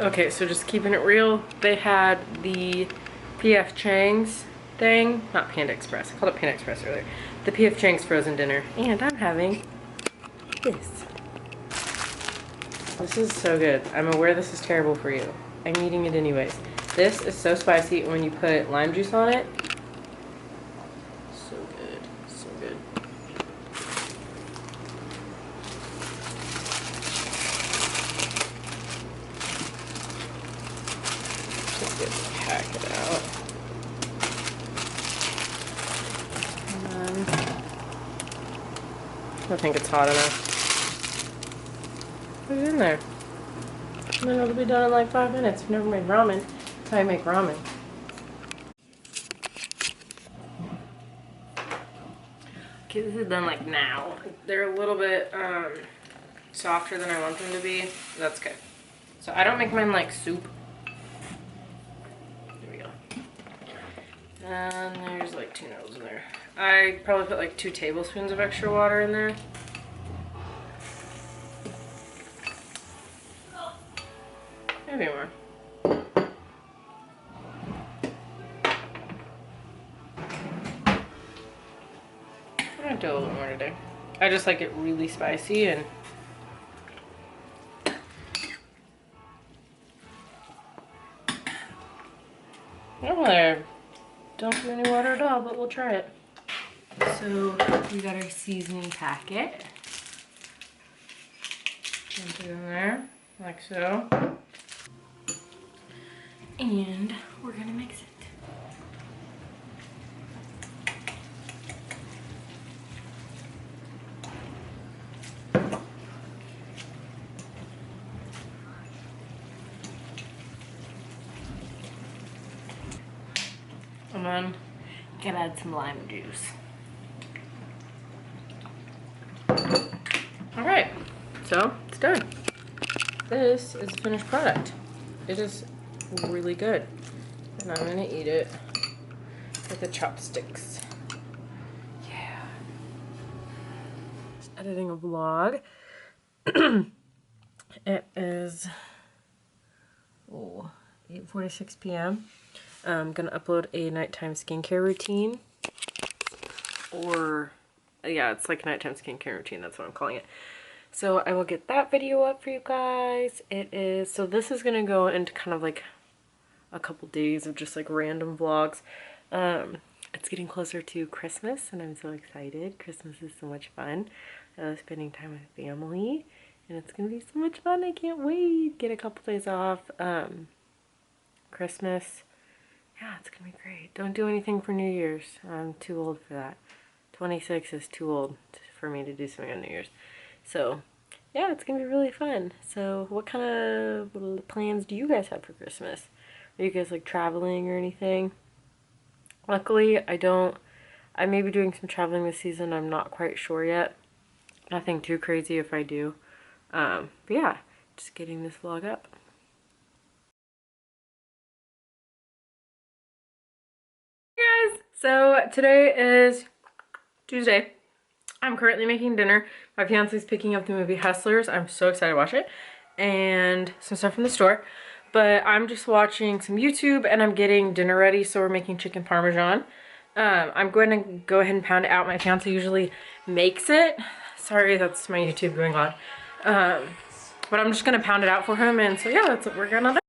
Okay, so just keeping it real, they had the P.F. Chang's thing, not Panda Express, I called it Panda Express earlier. The P.F. Chang's frozen dinner, and I'm having this. This is so good. I'm aware this is terrible for you. I'm eating it anyways. This is so spicy when you put lime juice on it. So good, so good. Just pack it out. And then, I think it's hot enough. Put it in there. And then it'll be done in like 5 minutes. I've never made ramen. That's how I make ramen. Okay, this is done like now. They're a little bit softer than I want them to be. That's good. So I don't make mine like soup. There we go. And there's like 2 noodles in there. I probably put like 2 tablespoons of extra water in there. Maybe more. I'm gonna do a little bit more today. I just like it really spicy and oh, there. Don't do any water at all, but we'll try it. So we got our seasoning packet. Dump it in there, like so. And we're gonna mix it. And then gotta add some lime juice. Alright, so it's done. This is the finished product. It is really good. And I'm gonna eat it with the chopsticks. Yeah. Just editing a vlog. It is 8:46 p.m. I'm gonna upload a nighttime skincare routine. Or yeah, it's like a nighttime skincare routine, that's what I'm calling it. So I will get that video up for you guys. It is, so this is gonna go into kind of like a couple days of just like random vlogs. It's getting closer to Christmas and I'm so excited. Christmas is so much fun. I love spending time with family and it's gonna be so much fun. I can't wait. Get a couple days off. Christmas, yeah, it's gonna be great. Don't do anything for New Year's. I'm too old for that. 26 is too old for me to do something on New Year's. So yeah, it's gonna be really fun. So what kind of plans do you guys have for Christmas? Are you guys like traveling or anything? Luckily I don't. I may be doing some traveling this season. I'm not quite sure yet. Nothing too crazy if I do. But yeah, just getting this vlog up. Hey guys, so today is Tuesday. I'm currently making dinner. My fiance's picking up the movie Hustlers. I'm so excited to watch it. And some stuff from the store. But I'm just watching some YouTube and I'm getting dinner ready. So we're making chicken parmesan. I'm going to go ahead and pound it out. My fiance usually makes it. Sorry, that's my YouTube going on. But I'm just going to pound it out for him. And so yeah, that's what we're going to do.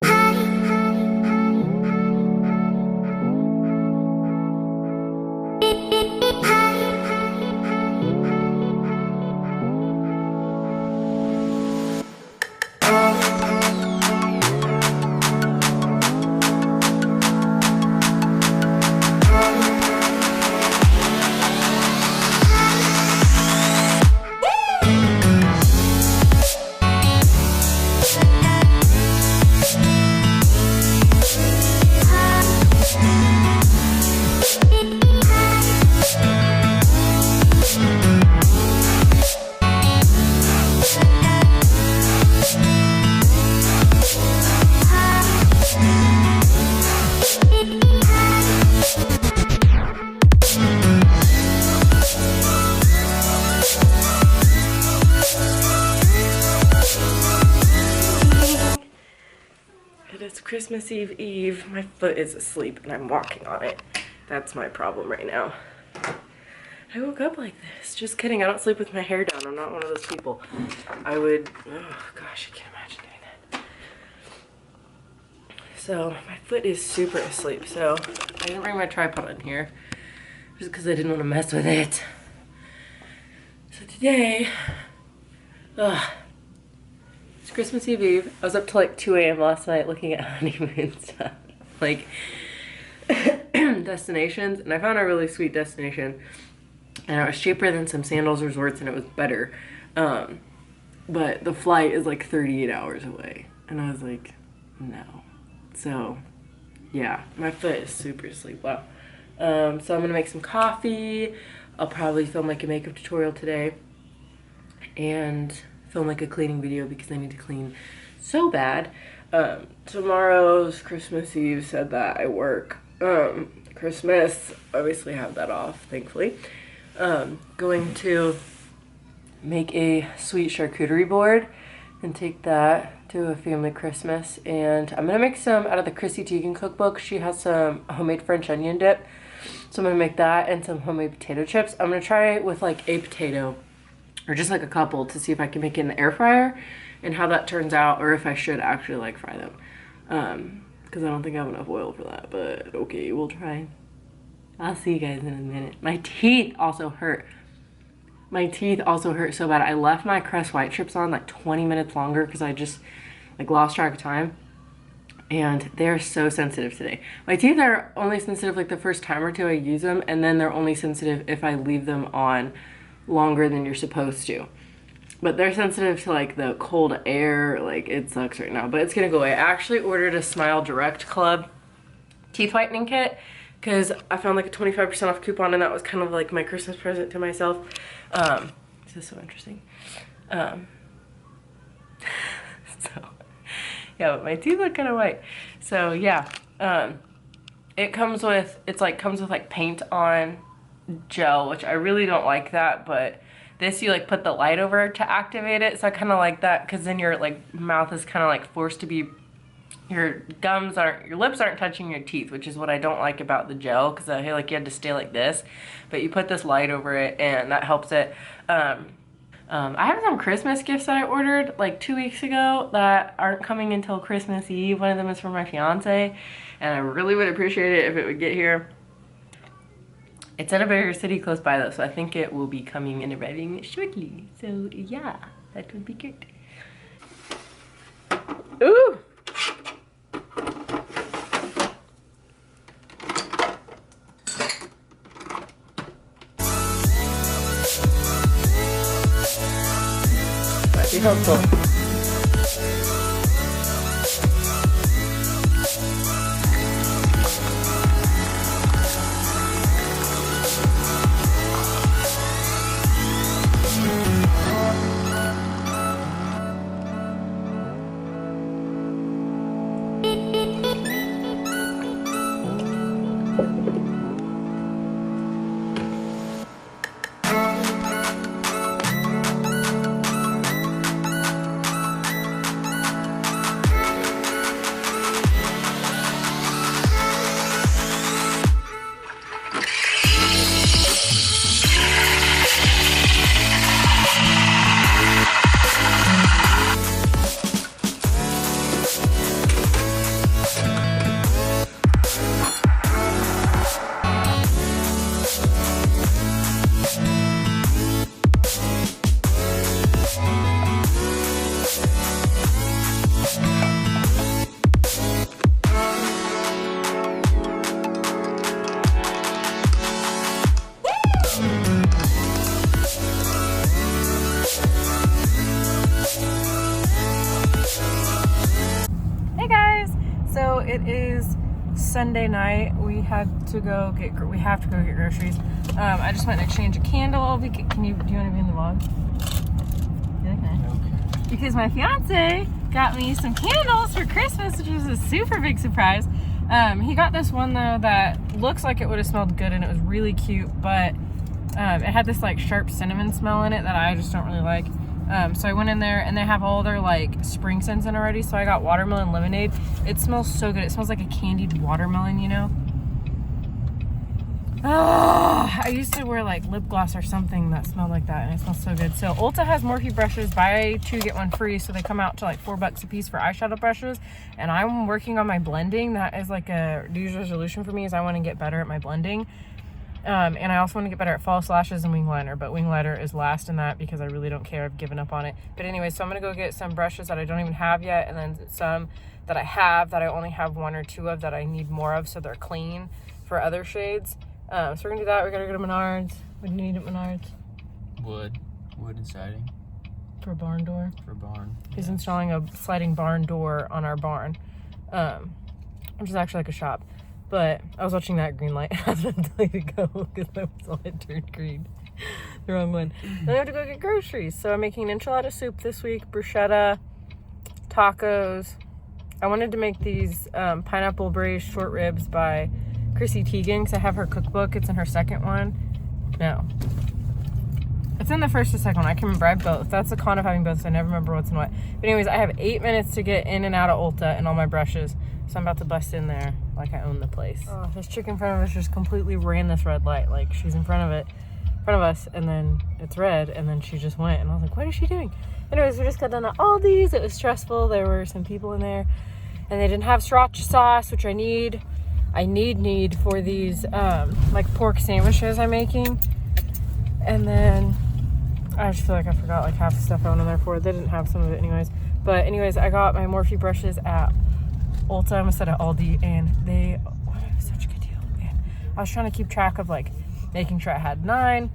but it's Christmas Eve. My foot is asleep and I'm walking on it. That's my problem right now. I woke up like this. Just kidding. I don't sleep with my hair down. I'm not one of those people. I would, oh gosh, I can't imagine doing that. So my foot is super asleep. So I didn't bring my tripod in here just because I didn't want to mess with it. So today, it's Christmas Eve. I was up till like 2 a.m. last night looking at honeymoon stuff. Like destinations, and I found a really sweet destination. And it was cheaper than some Sandals resorts and it was better. But the flight is like 38 hours away. And I was like, no. So, yeah, my foot is super asleep. Wow. So I'm gonna make some coffee. I'll probably film like a makeup tutorial today. And film like a cleaning video because I need to clean so bad. Tomorrow's Christmas Eve, said that I work. Christmas, obviously have that off, thankfully. Going to make a sweet charcuterie board and take that to a family Christmas. And I'm gonna make some out of the Chrissy Teigen cookbook. She has some homemade French onion dip. So I'm gonna make that and some homemade potato chips. I'm gonna try it with like a potato or just like a couple to see if I can make it in the air fryer and how that turns out, or if I should actually like fry them. Because I don't think I have enough oil for that, but okay, we'll try. I'll see you guys in a minute. My teeth also hurt. My teeth also hurt so bad. I left my Crest white strips on like 20 minutes longer because I just like lost track of time. And they're so sensitive today. My teeth are only sensitive like the first time or two I use them, and then they're only sensitive if I leave them on longer than you're supposed to. But they're sensitive to like the cold air. Like it sucks right now, but it's gonna go away. I actually ordered a Smile Direct Club teeth whitening kit because I found like a 25% off coupon, and that was kind of like my Christmas present to myself. This is so interesting. So yeah, but my teeth look kind of white. So yeah, it comes with, comes with like paint on gel, which I really don't like that, but this you like put the light over to activate it. So I kind of like that because then your like mouth is kind of like forced to be, your lips aren't touching your teeth, which is what I don't like about the gel, because I feel like you had to stay like this, but you put this light over it and that helps it. I have some Christmas gifts that I ordered like 2 weeks ago that aren't coming until Christmas Eve. One of them is for my fiance, and I really would appreciate it if it would get here. It's in a bigger city close by though, so I think it will be coming and arriving shortly. So yeah, that would be great. Ooh! Might be helpful. It is Sunday night. We have to go get groceries. I just went and exchanged a candle. Do you want to be in the vlog? Okay. Because my fiance got me some candles for Christmas, which was a super big surprise. He got this one though that looks like it would have smelled good, and it was really cute, but it had this like sharp cinnamon smell in it that I just don't really like. So I went in there and they have all their like spring scents in already. So I got watermelon lemonade. It smells so good. It smells like a candied watermelon, you know? Oh, I used to wear like lip gloss or something that smelled like that and it smells so good. So Ulta has Morphe brushes, buy 2 get 1 free. So they come out to like $4 a piece for eyeshadow brushes. And I'm working on my blending. That is like a New Year's resolution for me, is I want to get better at my blending. And I also want to get better at false lashes and wing liner, but wing liner is last in that because I really don't care. I've given up on it. But anyway, so I'm going to go get some brushes that I don't even have yet, and then some that I have that I only have 1 or 2 of that I need more of, so they're clean for other shades. So we're going to do that. We're going to go to Menards. What do you need at Menards? Wood and siding. For a barn door? For a barn. He's installing a sliding barn door on our barn, which is actually like a shop. But I was watching that green light. I was going to tell you to go because I saw it turn green. The wrong one. Then I have to go get groceries. So I'm making an enchilada soup this week, bruschetta, tacos. I wanted to make these pineapple braised short ribs by Chrissy Teigen because I have her cookbook. It's in her second one. No. It's in the first or second one. I can remember. I have both. That's the con of having both, so I never remember what's in what. But anyways, I have 8 minutes to get in and out of Ulta and all my brushes. So I'm about to bust in there like I own the place. Oh, this chick in front of us just completely ran this red light. Like, she's in front of us, and then it's red, and then she just went. And I was like, what is she doing? Anyways, we just got done at Aldi's. It was stressful. There were some people in there, and they didn't have sriracha sauce, which I need. I need for these, like, pork sandwiches I'm making. And then I just feel like I forgot, like, half the stuff I went in there for. They didn't have some of it anyways. But anyways, I got my Morphe brushes at Ulta. I almost said at Aldi, and they was such a good deal. And I was trying to keep track of like making sure I had 9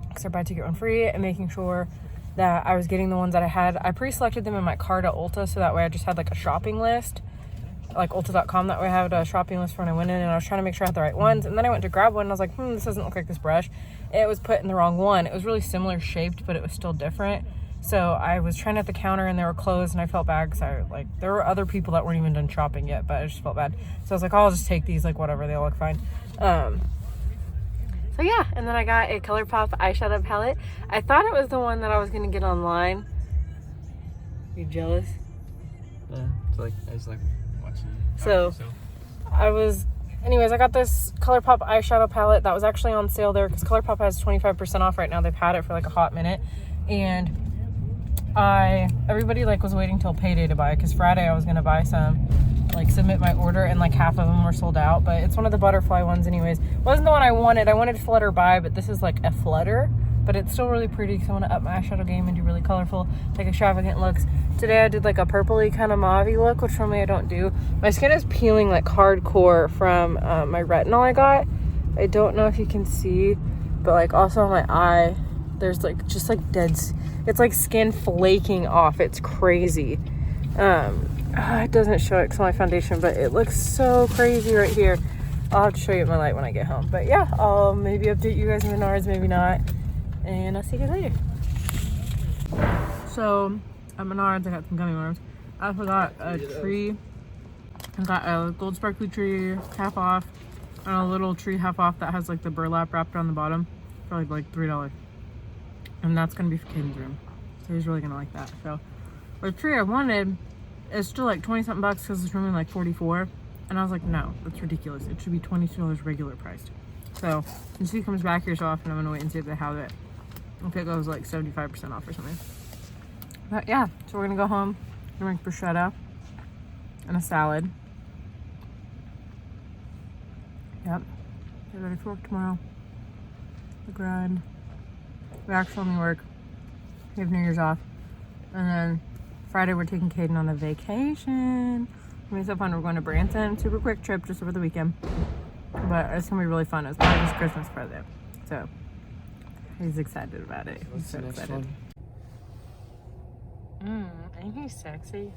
because I buy 2 get 1 free, and making sure that I was getting the ones that I had. I pre-selected them in my cart at Ulta, so that way I just had like a shopping list, like Ulta.com. That way I had a shopping list for when I went in, and I was trying to make sure I had the right ones. And then I went to grab one, and I was like, this doesn't look like this brush. It was put in the wrong one. It was really similar shaped, but it was still different. So I was trying at the counter and they were closed, and I felt bad because there were other people that weren't even done shopping yet, but I just felt bad. So I was like, I'll just take these, like, whatever, they all look fine. So yeah, and then I got a ColourPop eyeshadow palette. I thought it was the one that I was going to get online. You jealous? Yeah, it's like, I was like watching it. So anyways, I got this ColourPop eyeshadow palette that was actually on sale there because ColourPop has 25% off right now. They've had it for like a hot minute, and everybody like was waiting till payday to buy, because Friday I was gonna buy some, like submit my order, and like half of them were sold out. But it's one of the butterfly ones anyways. Wasn't the one I wanted. I wanted Flutter By, but this is like a Flutter, but it's still really pretty because I want to up my eyeshadow game and do really colorful, like extravagant looks. Today I did like a purpley kind of mauve-y look, which normally I don't do. My skin is peeling like hardcore from my retinol I got. I don't know if you can see, but like also on my eye there's like just like it's like skin flaking off. It's crazy. It doesn't show it because of my foundation, but it looks so crazy right here. I'll have to show you at my light when I get home. But yeah, I'll maybe update you guys in Menards, maybe not, and I'll see you guys later. So at Menards I got some gummy worms. I forgot a tree. I got a gold sparkly tree half off, and a little tree half off that has like the burlap wrapped on the bottom for like $3. And that's gonna be for Caitlyn's room, so he's really gonna like that. So the tree I wanted is still like 20 something bucks because it's normally like 44, and I was like, no, that's ridiculous. It should be $22 regular priced. So when she comes back here so often, I'm gonna wait and see if they have it, if it goes like 75% off or something. But yeah, so we're gonna go home, gonna make bruschetta and a salad. Yep, get ready for work tomorrow. The grind. We actually only work. We have New Year's off. And then Friday we're taking Caden on a vacation. It's gonna be so fun. We're going to Branson. Super quick trip just over the weekend. But it's gonna be really fun. It's part of his Christmas present. So he's excited about it. He's so excited. Ain't he sexy?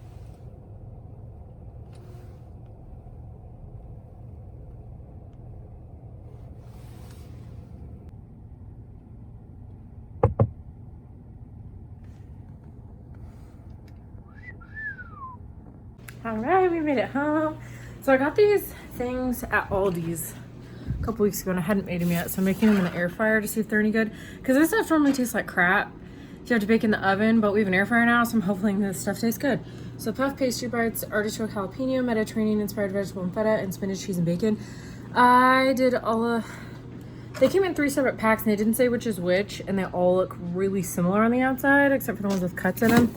Alright, we made it home. So I got these things at Aldi's a couple weeks ago, and I hadn't made them yet, so I'm making them in the air fryer to see if they're any good, because this stuff normally tastes like crap. you have to bake in the oven, but we have an air fryer now, so I'm hoping this stuff tastes good. So puff pastry bites, artichoke jalapeno, Mediterranean inspired vegetable and feta, and spinach, cheese, and bacon. I did all of... They came in 3 separate packs, and they didn't say which is which, and they all look really similar on the outside, except for the ones with cuts in them.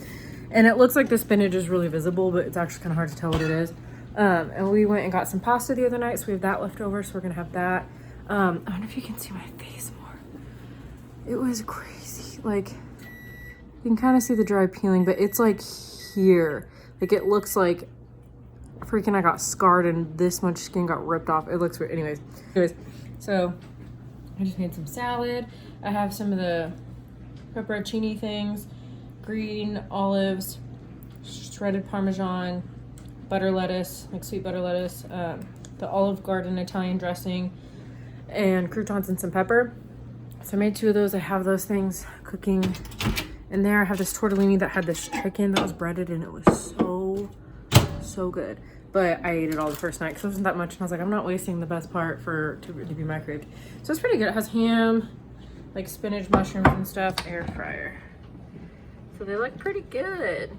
And it looks like the spinach is really visible, but it's actually kind of hard to tell what it is. And we went and got some pasta the other night, so we have that left over, so we're gonna have that. I wonder if you can see my face more. It was crazy. Like, you can kind of see the dry peeling, but it's like here. Like, it looks like freaking I got scarred and this much skin got ripped off. It looks weird. Anyways, so I just made some salad. I have some of the pepperoncini things, green olives, shredded Parmesan, butter lettuce, like sweet butter lettuce, the Olive Garden Italian dressing, and croutons and some pepper. So I made 2 of those. I have those things cooking in there. I have this tortellini that had this chicken that was breaded, and it was so good. But I ate it all the first night because it wasn't that much, and I was like, I'm not wasting the best part to be microwaved. So it's pretty good. It has ham, like spinach, mushrooms, and stuff. Air fryer. So they look pretty good.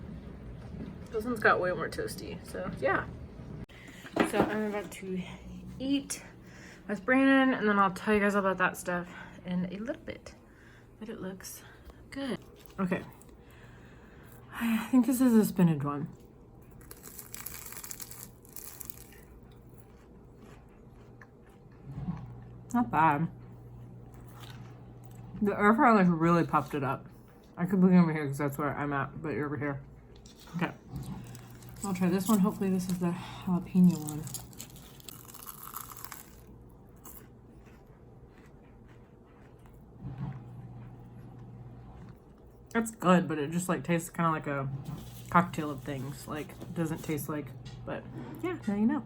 This one's got way more toasty. So yeah. So I'm about to eat with Brandon, and then I'll tell you guys about that stuff in a little bit. But it looks good. Okay. I think this is a spinach one. Not bad. The air fryer like really popped it up. I could be over here because that's where I'm at, but you're over here. Okay. I'll try this one. Hopefully this is the jalapeno one. It's good, but it just like tastes kind of like a cocktail of things. Like, it doesn't taste like, but yeah, now you know.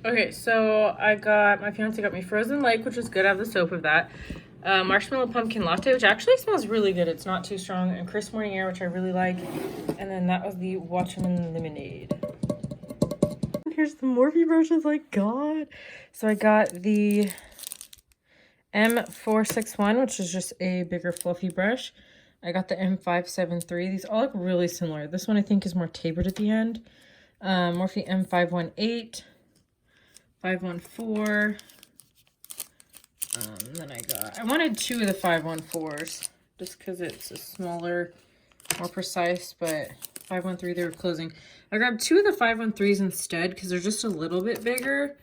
Okay, so my fiance got me Frozen Lake, which is good. I have the soap of that. Marshmallow pumpkin latte, which actually smells really good. It's not too strong. And crisp morning air, which I really like. And then that was the Watchman lemonade. Here's the Morphe brushes I got. So I got the M461, which is just a bigger fluffy brush. I got the M573. These all look really similar. This one I think is more tapered at the end. Morphe M518. 514. Then I wanted 2 of the 514s just because it's a smaller, more precise, but 513 they were closing. I grabbed 2 of the 513s instead because they're just a little bit bigger.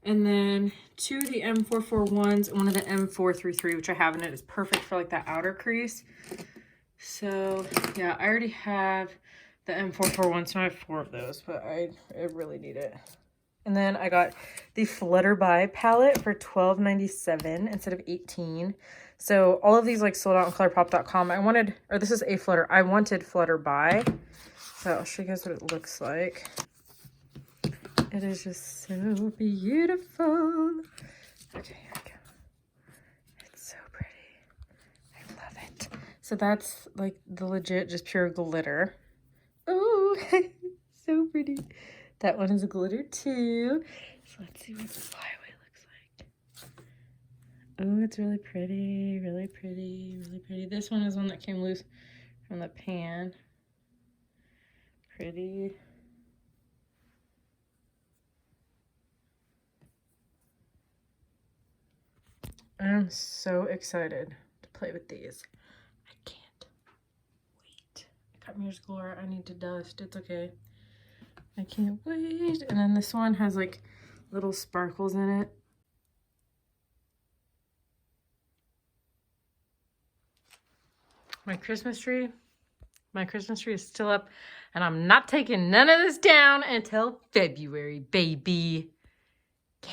And then 2 of the M441s and 1 of the M433, which I have in it. Is perfect for like that outer crease. So yeah, I already have the M441, so I have 4 of those, but I really need it. And then I got the Flutter By palette for $12.97 instead of $18. So all of these like sold out on ColourPop.com. This is a Flutter. I wanted Flutter By. So I'll show you guys what it looks like. It is just so beautiful. Okay, here we go. It's so pretty. I love it. So that's like the legit, just pure glitter. Oh, so pretty. That one is a glitter too. So let's see what the flyaway looks like. Oh, it's really pretty, really pretty, really pretty. This one is one that came loose from the pan. Pretty. I'm so excited to play with these. I can't wait. Cut Mirrors Galore. I need to dust. It's okay. I can't wait. And then this one has like little sparkles in it. My Christmas tree is still up, and I'm not taking none of this down until February, baby. Yeah.